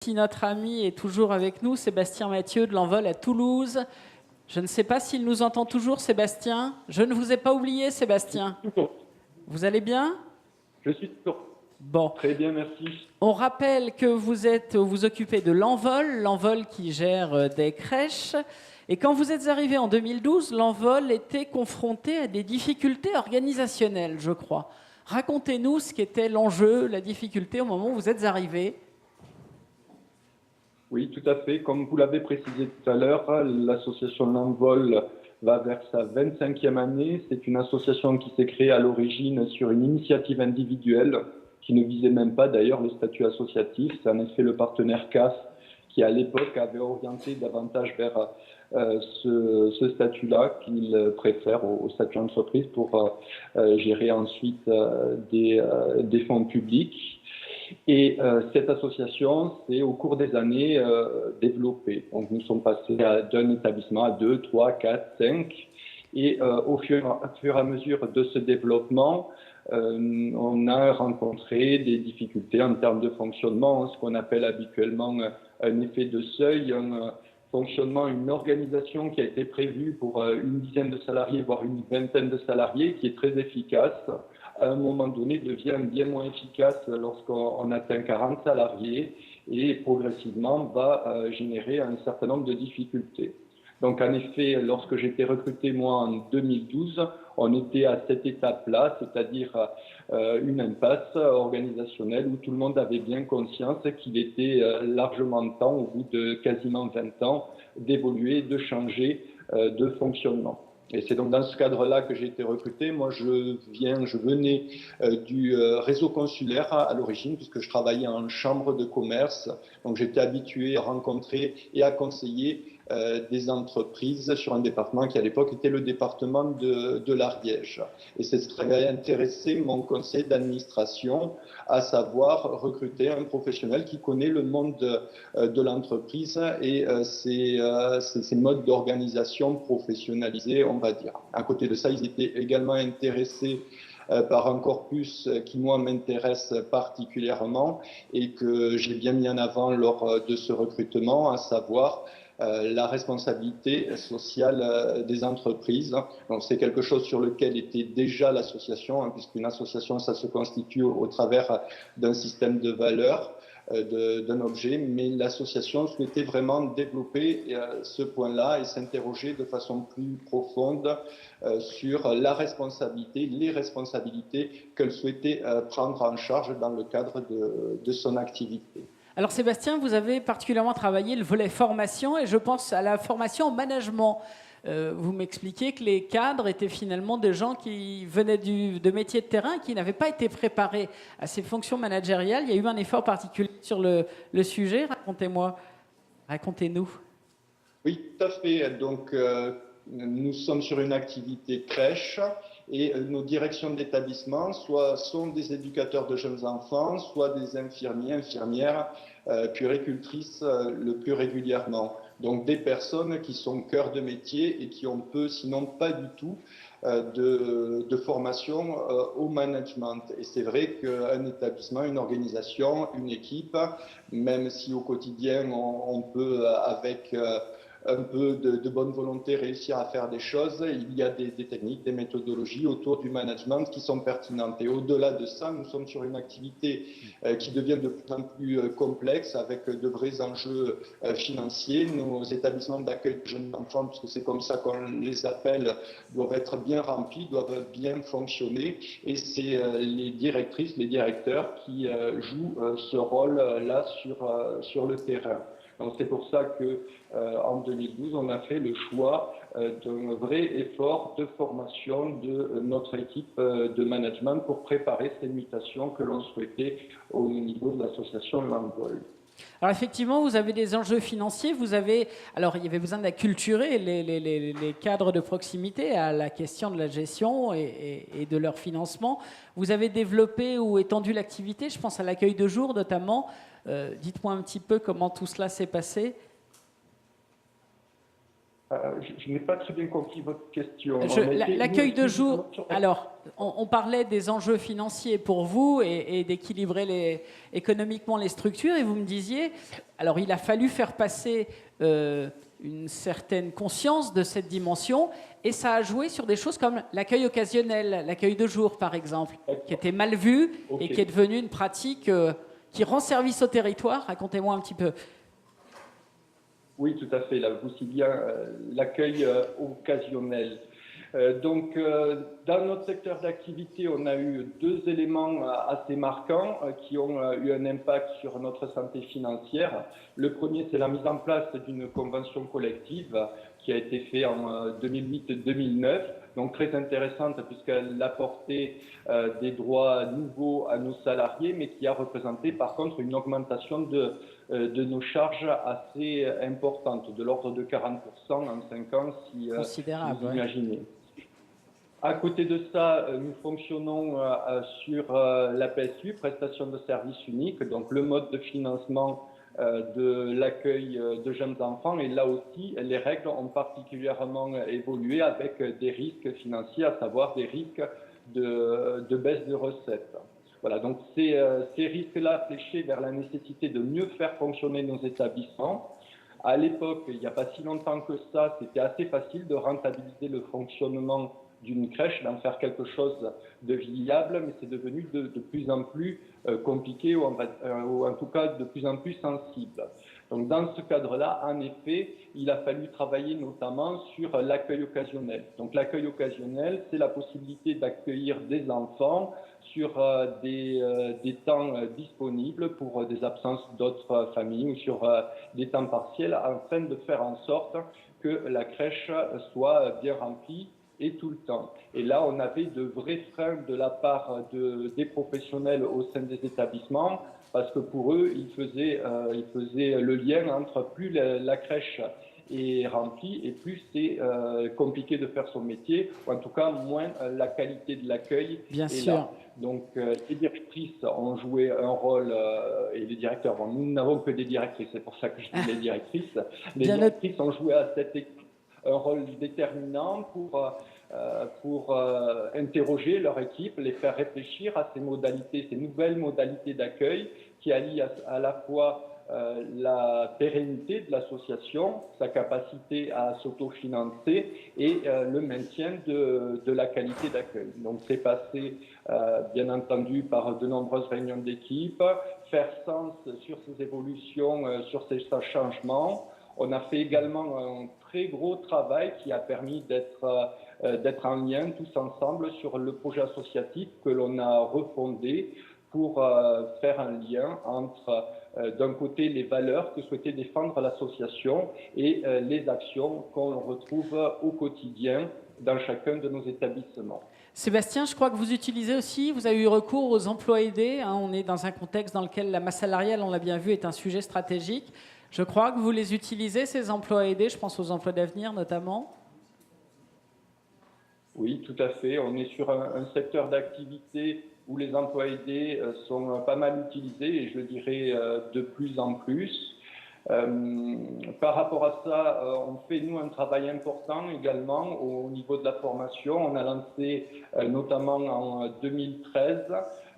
Si notre ami est toujours avec nous, Sébastien Mathieu de l'Envol à Toulouse. Je ne sais pas s'il nous entend toujours, Sébastien. Je ne vous ai pas oublié, Sébastien. Vous allez bien? Je suis toujours Bon. très bien, merci. On rappelle que vous occupez de l'Envol qui gère des crèches. Et quand vous êtes arrivé en 2012, l'Envol était confronté à des difficultés organisationnelles, je crois. Racontez-nous ce qu'était l'enjeu, la difficulté au moment où vous êtes arrivé. Oui, tout à fait. Comme vous l'avez précisé tout à l'heure, l'association L'Envol va vers sa 25e année. C'est une association qui s'est créée à l'origine sur une initiative individuelle qui ne visait même pas d'ailleurs le statut associatif. C'est en effet le partenaire CAS qui, à l'époque, avait orienté davantage vers ce statut-là qu'il préfère au statut d'entreprise pour gérer ensuite des fonds publics. Et cette association s'est au cours des années développée. Donc nous sommes passés d'un établissement à 2, 3, 4, 5. Et au fur et à mesure de ce développement, on a rencontré des difficultés en termes de fonctionnement, ce qu'on appelle habituellement un effet de seuil, un fonctionnement, une organisation qui a été prévue pour une dizaine de salariés, voire une vingtaine de salariés, qui est très efficace, à un moment donné devient bien moins efficace lorsqu'on atteint 40 salariés et progressivement va générer un certain nombre de difficultés. Donc en effet, lorsque j'étais recruté moi en 2012, on était à cette étape-là, c'est-à-dire une impasse organisationnelle où tout le monde avait bien conscience qu'il était largement temps, au bout de quasiment 20 ans, d'évoluer, de changer de fonctionnement. Et c'est donc dans ce cadre-là que j'ai été recruté. Moi, je venais du réseau consulaire à l'origine, puisque je travaillais en chambre de commerce. Donc, j'étais habitué à rencontrer et à conseiller des entreprises sur un département qui, à l'époque, était le département de l'Ariège. Et c'est ce qui avait intéressé mon conseil d'administration, à savoir recruter un professionnel qui connaît le monde de l'entreprise et ses modes d'organisation professionnalisés, on va dire. À côté de ça, ils étaient également intéressés par un corpus qui, moi, m'intéresse particulièrement et que j'ai bien mis en avant lors de ce recrutement, à savoir la responsabilité sociale des entreprises. Donc, c'est quelque chose sur lequel était déjà l'association, hein, puisqu'une association, ça se constitue au travers d'un système de valeurs, d'un objet, mais l'association souhaitait vraiment développer ce point-là et s'interroger de façon plus profonde sur la responsabilité, les responsabilités qu'elle souhaitait prendre en charge dans le cadre de son activité. Alors Sébastien, vous avez particulièrement travaillé le volet formation et je pense à la formation en management. Vous m'expliquiez que les cadres étaient finalement des gens qui venaient de métiers de terrain, qui n'avaient pas été préparés à ces fonctions managériales. Il y a eu un effort particulier sur le sujet. Racontez-moi, racontez-nous. Oui, tout à fait. Donc, nous sommes sur une activité crèche et nos directions d'établissement soit sont des éducateurs de jeunes enfants, soit des infirmiers, infirmières, puéricultrices le plus régulièrement. Donc des personnes qui sont cœur de métier et qui ont peu, sinon pas du tout, de formation au management. Et c'est vrai qu'un établissement, une organisation, une équipe, même si au quotidien on peut avec un peu de bonne volonté réussir à faire des choses, il y a des techniques, des méthodologies autour du management qui sont pertinentes. Et au-delà de ça, nous sommes sur une activité qui devient de plus en plus complexe avec de vrais enjeux financiers. Nos établissements d'accueil de jeunes enfants, puisque c'est comme ça qu'on les appelle, doivent être bien remplis, doivent bien fonctionner. Et c'est les directrices, les directeurs qui jouent ce rôle-là sur le terrain. Donc c'est pour ça que en 2012, on a fait le choix d'un vrai effort de formation de notre équipe de management pour préparer ces mutations que l'on souhaitait au niveau de l'association L'Envol. Alors effectivement, vous avez des enjeux financiers. Alors il y avait besoin d'acculturer les cadres de proximité à la question de la gestion et de leur financement. Vous avez développé ou étendu l'activité, je pense à l'accueil de jour notamment. Dites-moi un petit peu comment tout cela s'est passé. Je n'ai pas très bien compris votre question. L'accueil de jour, alors, on parlait des enjeux financiers pour vous et d'équilibrer économiquement les structures, et vous me disiez, alors il a fallu faire passer une certaine conscience de cette dimension, et ça a joué sur des choses comme l'accueil occasionnel, l'accueil de jour par exemple, qui était mal vu et qui est devenu une pratique qui rend service au territoire. Racontez-moi un petit peu. Oui, tout à fait. Là, vous citez bien l'accueil occasionnel. Dans notre secteur d'activité, on a eu deux éléments assez marquants qui ont eu un impact sur notre santé financière. Le premier, c'est la mise en place d'une convention collective qui a été faite en 2008-2009, donc très intéressante puisqu'elle apportait des droits nouveaux à nos salariés, mais qui a représenté par contre une augmentation de nos charges assez importantes, de l'ordre de 40% en 5 ans, si vous imaginez. À côté de ça, nous fonctionnons sur la PSU, prestation de services unique, donc le mode de financement de l'accueil de jeunes enfants. Et là aussi, les règles ont particulièrement évolué avec des risques financiers, à savoir des risques de baisse de recettes. Voilà, donc ces risques-là fléchés vers la nécessité de mieux faire fonctionner nos établissements. À l'époque, il n'y a pas si longtemps que ça, c'était assez facile de rentabiliser le fonctionnement d'une crèche, d'en faire quelque chose de viable, mais c'est devenu de plus en plus compliqué ou en tout cas de plus en plus sensible. Donc dans ce cadre-là, en effet, il a fallu travailler notamment sur l'accueil occasionnel. Donc l'accueil occasionnel, c'est la possibilité d'accueillir des enfants sur des temps disponibles pour des absences d'autres familles ou sur des temps partiels, afin de faire en sorte que la crèche soit bien remplie et tout le temps. Et là, on avait de vrais freins de la part des professionnels au sein des établissements, parce que pour eux, ils faisaient le lien entre plus la crèche est remplie et plus c'est compliqué de faire son métier, ou en tout cas moins la qualité de l'accueil est là. Donc les directrices ont joué un rôle, et les directeurs, bon, nous n'avons que des directrices, c'est pour ça que je dis les directrices. Les directrices ont joué à cette équipe un rôle déterminant pour interroger leur équipe, les faire réfléchir à ces modalités, ces nouvelles modalités d'accueil qui allient à la fois la pérennité de l'association, sa capacité à s'autofinancer et le maintien de la qualité d'accueil. Donc c'est passé bien entendu par de nombreuses réunions d'équipe, faire sens sur ces évolutions, sur ces changements. On a fait également un très gros travail qui a permis d'être en lien tous ensemble sur le projet associatif que l'on a refondé pour faire un lien entre, d'un côté, les valeurs que souhaitait défendre l'association et les actions qu'on retrouve au quotidien dans chacun de nos établissements. Sébastien, je crois que vous utilisez aussi, vous avez eu recours aux emplois aidés. On est dans un contexte dans lequel la masse salariale, on l'a bien vu, est un sujet stratégique. Je crois que vous les utilisez, ces emplois aidés, je pense aux emplois d'avenir notamment. Oui, tout à fait. On est sur un secteur d'activité où les emplois aidés sont pas mal utilisés et je dirais de plus en plus. Par rapport à ça, on fait, nous, un travail important également au niveau de la formation. On a lancé notamment en 2013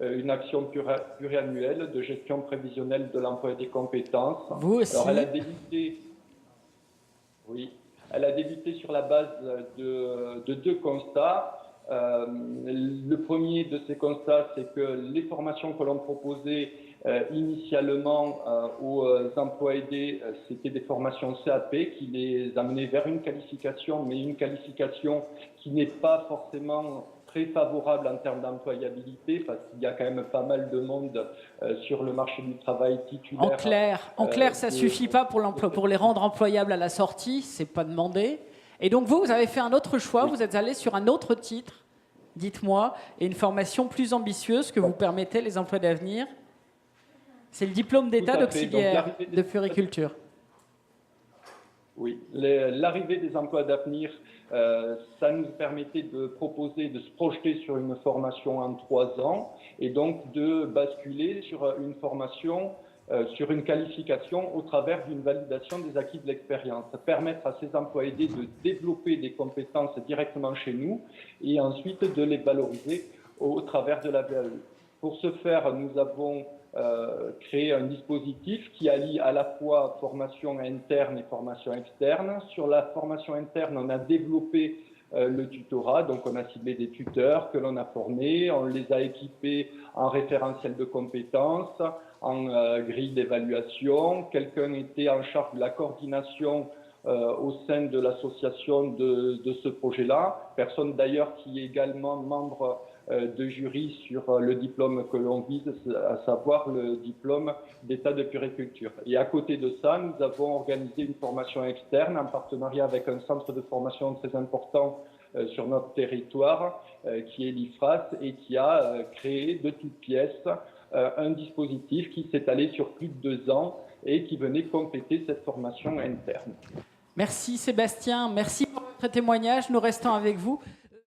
une action pluriannuelle de gestion prévisionnelle de l'emploi et des compétences. Vous aussi. Alors, elle a débuté sur la base de deux constats. Le premier de ces constats, c'est que les formations que l'on proposait initialement aux emplois aidés, c'était des formations CAP qui les amenaient vers une qualification, mais une qualification qui n'est pas forcément très favorable en termes d'employabilité, parce qu'il y a quand même pas mal de monde sur le marché du travail titulaire. En clair, ça suffit pas pour les rendre employables à la sortie, c'est pas demandé. Et donc vous avez fait un autre choix, oui. Vous êtes allé sur un autre titre, dites-moi, et une formation plus ambitieuse que vous permettez les emplois d'avenir. C'est le diplôme d'état d'auxiliaire de puériculture. Oui, l'arrivée des emplois d'avenir, ça nous permettait de proposer, de se projeter sur une formation en 3 ans et donc de basculer sur une formation sur une qualification au travers d'une validation des acquis de l'expérience. Permettre à ces emplois aidés de développer des compétences directement chez nous et ensuite de les valoriser au travers de la VAE. Pour ce faire, nous avons créé un dispositif qui allie à la fois formation interne et formation externe. Sur la formation interne, on a développé le tutorat, donc on a ciblé des tuteurs que l'on a formés, on les a équipés en référentiel de compétences, en grille d'évaluation. Quelqu'un était en charge de la coordination au sein de l'association de ce projet-là, personne d'ailleurs qui est également membre de jury sur le diplôme que l'on vise, à savoir le diplôme d'état de puériculture. Et à côté de ça, nous avons organisé une formation externe en partenariat avec un centre de formation très important sur notre territoire, qui est l'IFRAS, et qui a créé de toutes pièces un dispositif qui s'est allé sur plus de 2 ans et qui venait compléter cette formation interne. Merci Sébastien, merci pour votre témoignage, nous restons avec vous.